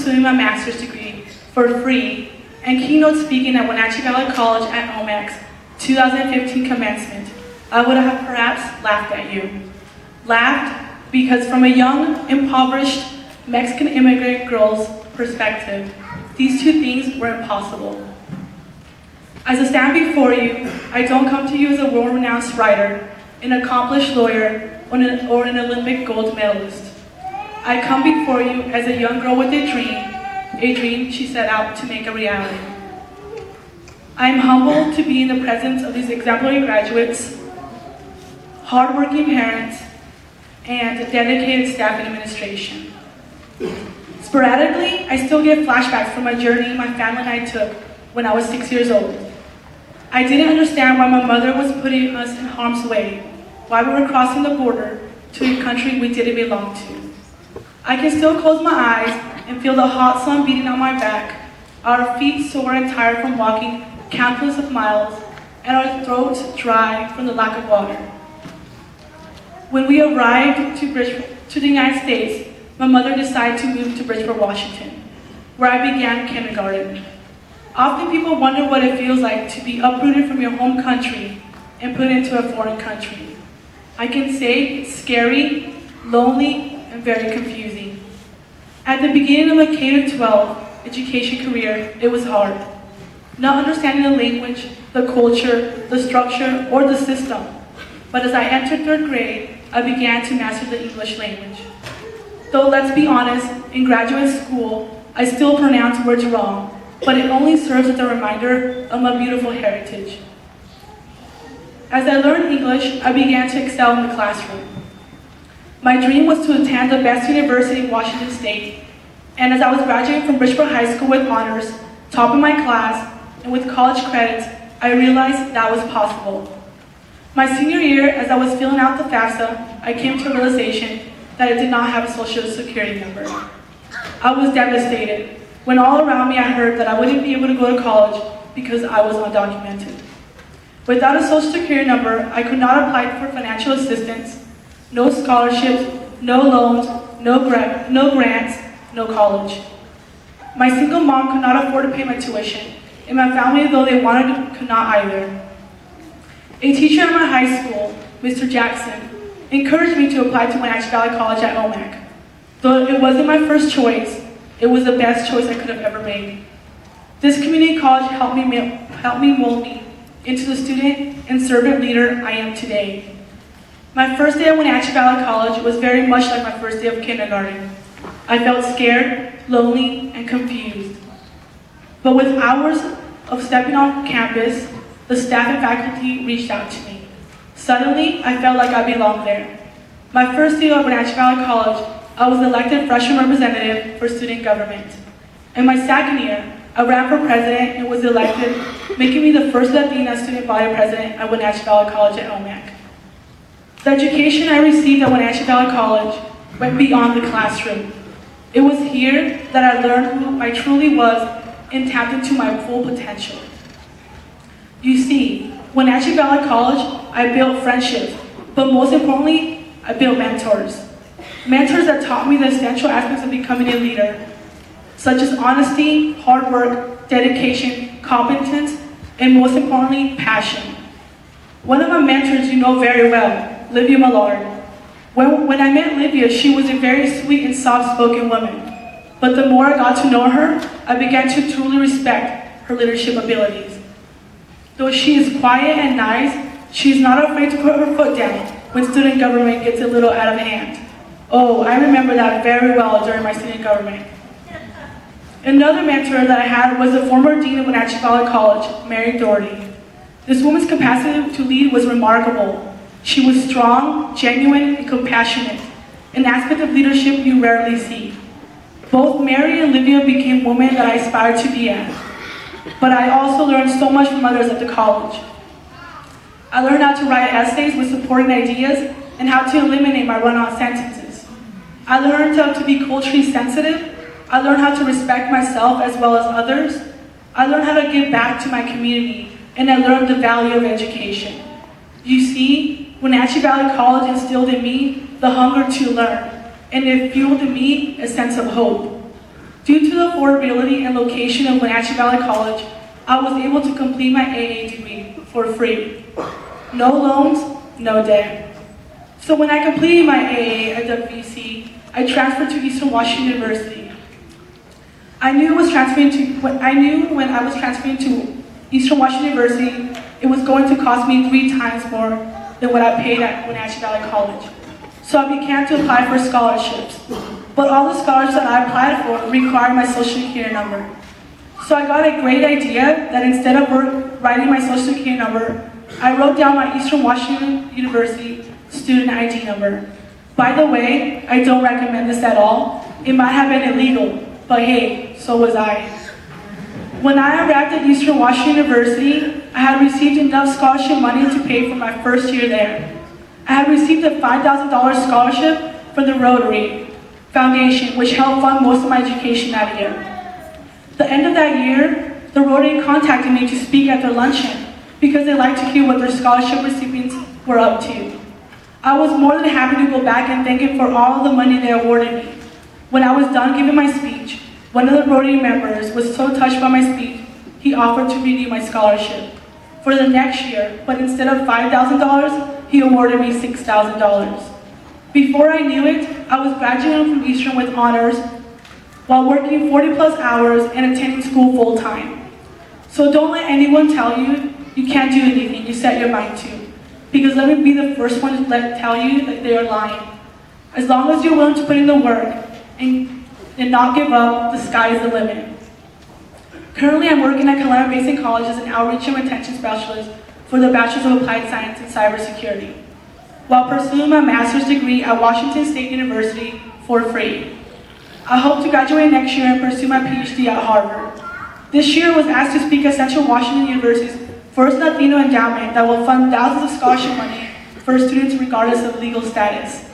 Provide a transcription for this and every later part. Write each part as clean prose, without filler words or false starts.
pursuing my master's degree for free and keynote speaking at Wenatchee Valley College at Omak's 2015 commencement, I would have perhaps laughed at you. Laughed because from a young, impoverished Mexican immigrant girl's perspective, these two things were impossible. As I stand before you, I don't come to you as a world-renowned writer, an accomplished lawyer, or an Olympic gold medalist. I come before you as a young girl with a dream she set out to make a reality. I am humbled to be in the presence of these exemplary graduates, hardworking parents, and dedicated staff and administration. Sporadically, I still get flashbacks from a journey my family and I took when I was 6 years old. I didn't understand why my mother was putting us in harm's way, why we were crossing the border to a country we didn't belong to. I can still close my eyes and feel the hot sun beating on my back, our feet sore and tired from walking countless of miles, and our throats dry from the lack of water. When we arrived to the United States, my mother decided to move to Bridgeport, Washington, where I began kindergarten. Often people wonder what it feels like to be uprooted from your home country and put into a foreign country. I can say it's scary, lonely, and very confusing. At the beginning of my K-12 education career, it was hard. Not understanding the language, the culture, the structure, or the system. But as I entered 3rd grade, I began to master the English language. Though let's be honest, in graduate school, I still pronounce words wrong, but it only serves as a reminder of my beautiful heritage. As I learned English, I began to excel in the classroom. My dream was to attend the best university in Washington State, and as I was graduating from Bridgeport High School with honors, top of my class, and with college credits, I realized that was possible. My senior year, as I was filling out the FAFSA, I came to a realization that I did not have a social security number. I was devastated when all around me I heard that I wouldn't be able to go to college because I was undocumented. Without a social security number, I could not apply for financial assistance, no scholarships, no loans, no grants, no college. My single mom could not afford to pay my tuition, and my family, though they wanted to, could not either. A teacher at my high school, Mr. Jackson, encouraged me to apply to Wenatchee Valley College at Omak. Though it wasn't my first choice, it was the best choice I could have ever made. This community college helped me mold me into the student and servant leader I am today. My first day at Wenatchee Valley College was very much like my first day of kindergarten. I felt scared, lonely, and confused. But with hours of stepping on campus, the staff and faculty reached out to me. Suddenly, I felt like I belonged there. My first day at Wenatchee Valley College, I was elected freshman representative for student government. In my second year, I ran for president and was elected, making me the first Latina student body president at Wenatchee Valley College at Omak. The education I received at Wenatchee Valley College went beyond the classroom. It was here that I learned who I truly was and tapped into my full potential. You see, Wenatchee Valley College, I built friendships, but most importantly, I built mentors. Mentors that taught me the essential aspects of becoming a leader, such as honesty, hard work, dedication, competence, and most importantly, passion. One of my mentors you know very well, Livia Millard. When I met Livia, she was a very sweet and soft-spoken woman. But the more I got to know her, I began to truly respect her leadership abilities. Though she is quiet and nice, she is not afraid to put her foot down when student government gets a little out of hand. Oh, I remember that very well during my student government. Another mentor that I had was the former dean of Wenatchee Valley College, Mary Doherty. This woman's capacity to lead was remarkable. She was strong, genuine, and compassionate, an aspect of leadership you rarely see. Both Mary and Livia became women that I aspired to be as. But I also learned so much from others at the college. I learned how to write essays with supporting ideas and how to eliminate my run-on sentences. I learned how to be culturally sensitive. I learned how to respect myself as well as others. I learned how to give back to my community, and I learned the value of education. You see, Wenatchee Valley College instilled in me the hunger to learn, and it fueled in me a sense of hope. Due to the affordability and location of Wenatchee Valley College, I was able to complete my AA degree for free. No loans, no debt. So when I completed my AA at WVC, I transferred to Eastern Washington University. I knew when I was transferring to Eastern Washington University, it was going to cost me 3 times more than what I paid at Wenatchee Valley College. So I began to apply for scholarships. But all the scholarships that I applied for required my social security number. So I got a great idea that instead of writing my social security number, I wrote down my Eastern Washington University student ID number. By the way, I don't recommend this at all. It might have been illegal, but hey, so was I. When I arrived at Eastern Washington University, I had received enough scholarship money to pay for my first year there. I had received a $5,000 scholarship from the Rotary Foundation, which helped fund most of my education that year. The end of that year, the Rotary contacted me to speak at their luncheon because they liked to hear what their scholarship recipients were up to. I was more than happy to go back and thank them for all the money they awarded me. When I was done giving my speech, one of the Rotary members was so touched by my speech, he offered to renew my scholarship for the next year, but instead of $5,000, he awarded me $6,000. Before I knew it, I was graduating from Eastern with honors while working 40+ hours and attending school full-time. So don't let anyone tell you you can't do anything you set your mind to, because let me be the first one to tell you that they are lying. As long as you're willing to put in the work and not give up, the sky is the limit. Currently, I'm working at Wenatchee Valley College as an outreach and retention specialist for the Bachelor's of Applied Science in Cybersecurity, while pursuing my master's degree at Washington State University for free. I hope to graduate next year and pursue my PhD at Harvard. This year I was asked to speak at Central Washington University's first Latino endowment that will fund thousands of scholarship money for students regardless of legal status.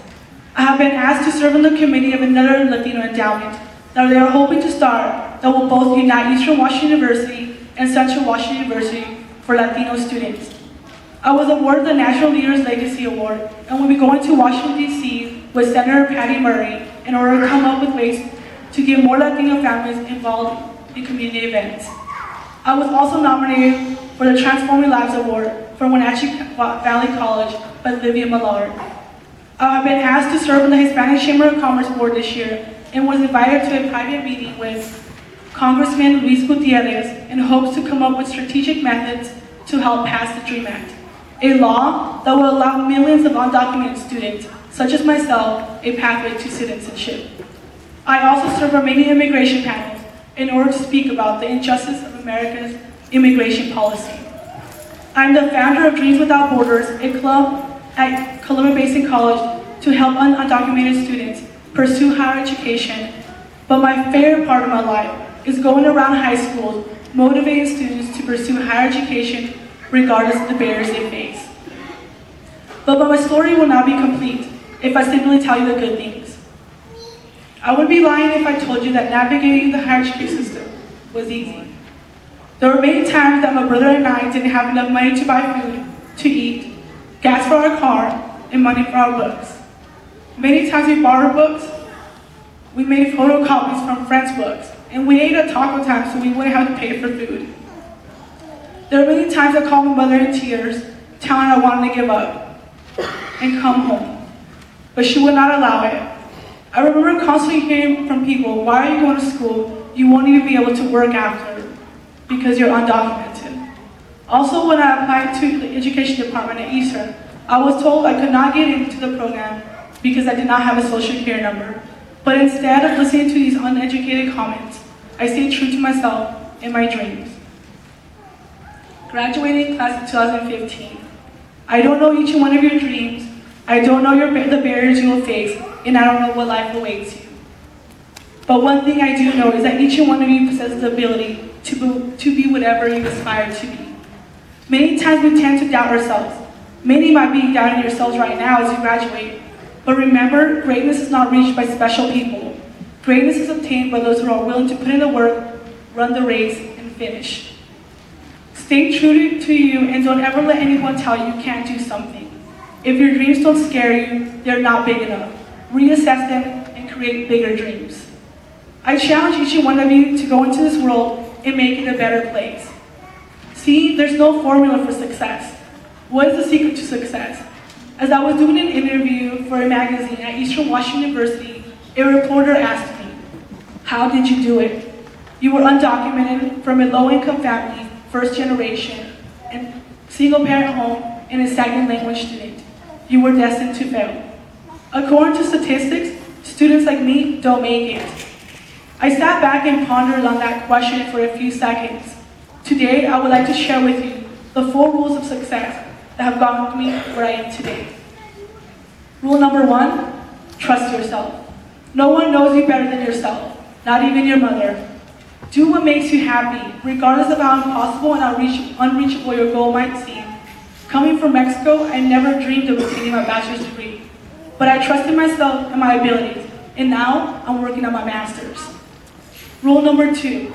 I have been asked to serve on the committee of another Latino endowment that they are hoping to start that will both unite Eastern Washington University and Central Washington University for Latino students. I was awarded the National Leaders Legacy Award and will be going to Washington, D.C. with Senator Patty Murray in order to come up with ways to get more Latino families involved in community events. I was also nominated for the Transforming Lives Award from Wenatchee Valley College by Olivia Millard. I have been asked to serve on the Hispanic Chamber of Commerce Board this year and was invited to a private meeting with Congressman Luis Gutierrez in hopes to come up with strategic methods to help pass the DREAM Act, a law that will allow millions of undocumented students, such as myself, a pathway to citizenship. I also serve on many immigration panels in order to speak about the injustice of America's immigration policy. I'm the founder of Dreams Without Borders, a club at Columbia Basin College to help undocumented students pursue higher education, but my favorite part of my life is going around high schools, motivating students to pursue higher education regardless of the barriers they face. But my story will not be complete if I simply tell you the good things. I would be lying if I told you that navigating the higher education system was easy. There were many times that my brother and I didn't have enough money to buy food, to eat, gas for our car, and money for our books. Many times we borrowed books, we made photocopies from friends' books, and we ate at taco time so we wouldn't have to pay for food. There were many times I called my mother in tears, telling her I wanted to give up and come home, but she would not allow it. I remember constantly hearing from people, "Why are you going to school? You won't even be able to work after because you're undocumented." Also, when I applied to the education department at Eastern, I was told I could not get into the program because I did not have a social security number. But instead of listening to these uneducated comments, I stayed true to myself and my dreams. Graduating class of 2015. I don't know each one of your dreams. I don't know the barriers you will face, and I don't know what life awaits you. But one thing I do know is that each one of you possesses the ability to be whatever you aspire to be. Many times we tend to doubt ourselves. Many might be doubting yourselves right now as you graduate. But remember, greatness is not reached by special people. Greatness is obtained by those who are willing to put in the work, run the race, and finish. Stay true to you and don't ever let anyone tell you you can't do something. If your dreams don't scare you, they're not big enough. Reassess them and create bigger dreams. I challenge each and one of you to go into this world and make it a better place. See, there's no formula for success. What is the secret to success? As I was doing an interview for a magazine at Eastern Washington University, a reporter asked me, "How did you do it? You were undocumented from a low-income family, first generation, and single-parent home, and a second language student. You were destined to fail. According to statistics, students like me don't make it." I sat back and pondered on that question for a few seconds. Today, I would like to share with you the 4 rules of success that have gotten me where I am today. Rule number 1, trust yourself. No one knows you better than yourself, not even your mother. Do what makes you happy, regardless of how impossible and unreachable your goal might seem. Coming from Mexico, I never dreamed of obtaining my bachelor's degree, but I trusted myself and my abilities, and now I'm working on my master's. Rule number 2,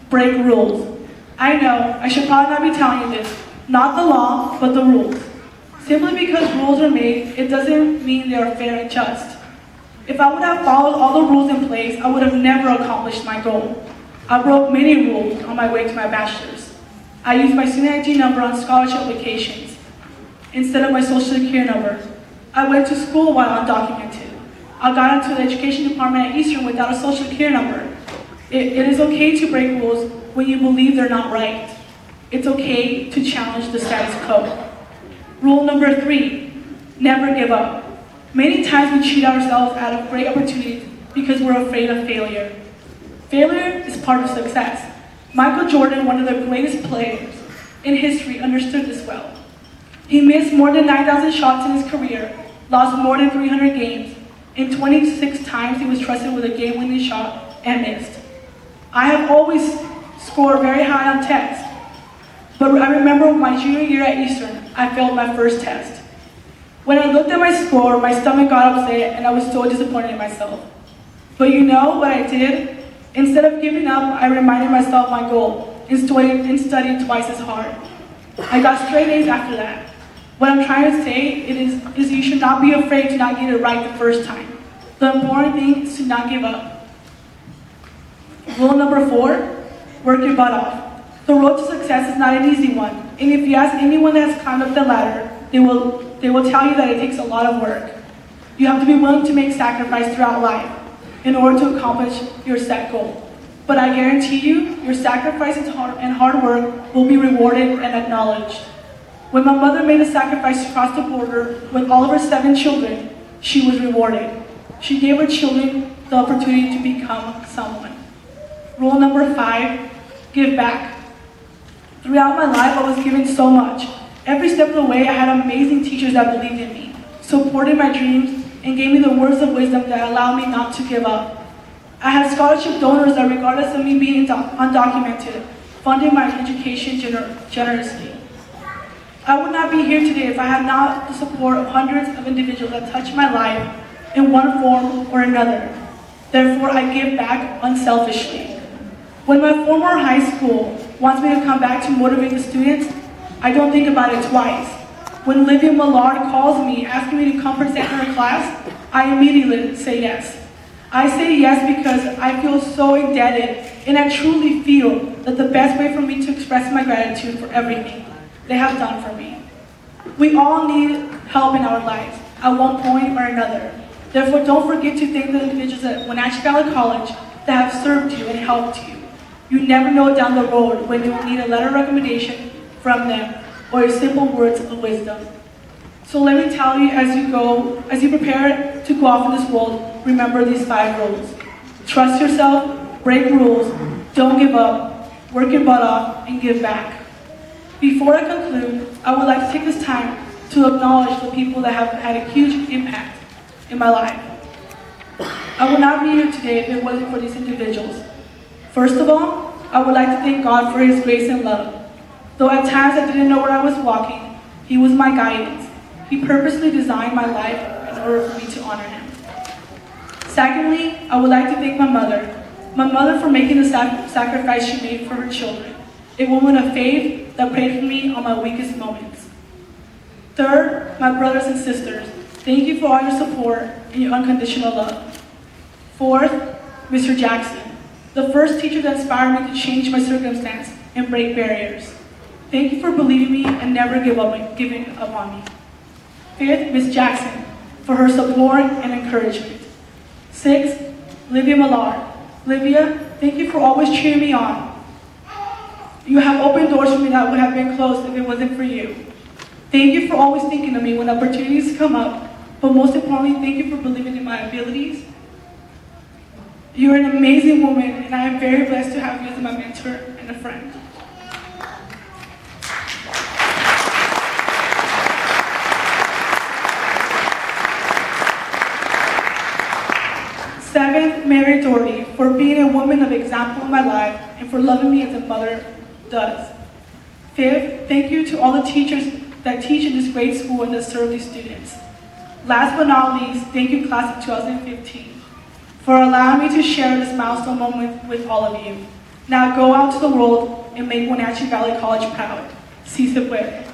break rules. I know, I should probably not be telling you this, not the law, but the rules. Simply because rules are made, it doesn't mean they are fair and just. If I would have followed all the rules in place, I would have never accomplished my goal. I broke many rules on my way to my bachelor's. I used my student ID number on scholarship applications instead of my social security number. I went to school while undocumented. I got into the education department at Eastern without a social security number. It is okay to break rules when you believe they're not right. It's okay to challenge the status quo. Rule number 3, never give up. Many times we cheat ourselves out of great opportunities because we're afraid of failure. Failure is part of success. Michael Jordan, one of the greatest players in history, understood this well. He missed more than 9,000 shots in his career, lost more than 300 games, and 26 times he was trusted with a game-winning shot and missed. I have always scored very high on tests, but I remember my junior year at Eastern, I failed my first test. When I looked at my score, my stomach got upset and I was so disappointed in myself. But you know what I did? Instead of giving up, I reminded myself my goal and studied twice as hard. I got straight A's after that. What I'm trying to say is you should not be afraid to not get it right the first time. The important thing is to not give up. Rule number 4, work your butt off. The road to success is not an easy one, and if you ask anyone that has climbed up the ladder, they will tell you that it takes a lot of work. You have to be willing to make sacrifice throughout life in order to accomplish your set goal. But I guarantee you, your sacrifice and hard work will be rewarded and acknowledged. When my mother made a sacrifice to cross the border with all of her 7 children, she was rewarded. She gave her children the opportunity to become someone. Rule number 5, give back. Throughout my life, I was given so much. Every step of the way, I had amazing teachers that believed in me, supported my dreams, and gave me the words of wisdom that allowed me not to give up. I had scholarship donors that, regardless of me being undocumented, funded my education generously. I would not be here today if I had not the support of hundreds of individuals that touched my life in one form or another. Therefore, I give back unselfishly. When my former high school wants me to come back to motivate the students, I don't think about it twice. When Livia Millard calls me asking me to come present in her class, I immediately say yes. I say yes because I feel so indebted, and I truly feel that the best way for me to express my gratitude for everything they have done for me. We all need help in our lives at one point or another. Therefore, don't forget to thank the individuals at Wenatchee Valley College that have served you and helped you. You never know down the road when you will need a letter of recommendation from them or simple words of wisdom. So let me tell you, as you prepare to go off in this world, remember these 5 rules. Trust yourself, break rules, don't give up, work your butt off, and give back. Before I conclude, I would like to take this time to acknowledge the people that have had a huge impact in my life. I would not be here today if it wasn't for these individuals. First of all, I would like to thank God for His grace and love. Though at times I didn't know where I was walking, He was my guidance. He purposely designed my life in order for me to honor Him. Secondly, I would like to thank my mother for making the sacrifice she made for her children, a woman of faith that prayed for me on my weakest moments. Third, my brothers and sisters, thank you for all your support and your unconditional love. Fourth, Mr. Jackson, the first teacher that inspired me to change my circumstance and break barriers. Thank you for believing me and never giving up on me. 5th, Ms. Jackson, for her support and encouragement. 6th, Livia Millard. Livia, thank you for always cheering me on. You have opened doors for me that would have been closed if it wasn't for you. Thank you for always thinking of me when opportunities come up, but most importantly, thank you for believing in my abilities. You're an amazing woman, and I am very blessed to have you as my mentor and a friend. 7th, Mary Doherty, for being a woman of example in my life and for loving me as a mother does. 5th, thank you to all the teachers that teach in this great school and that serve these students. Last but not least, thank you, class of 2015, for allowing me to share this milestone moment with all of you. Now go out to the world and make Wenatchee Valley College proud. Si se puede.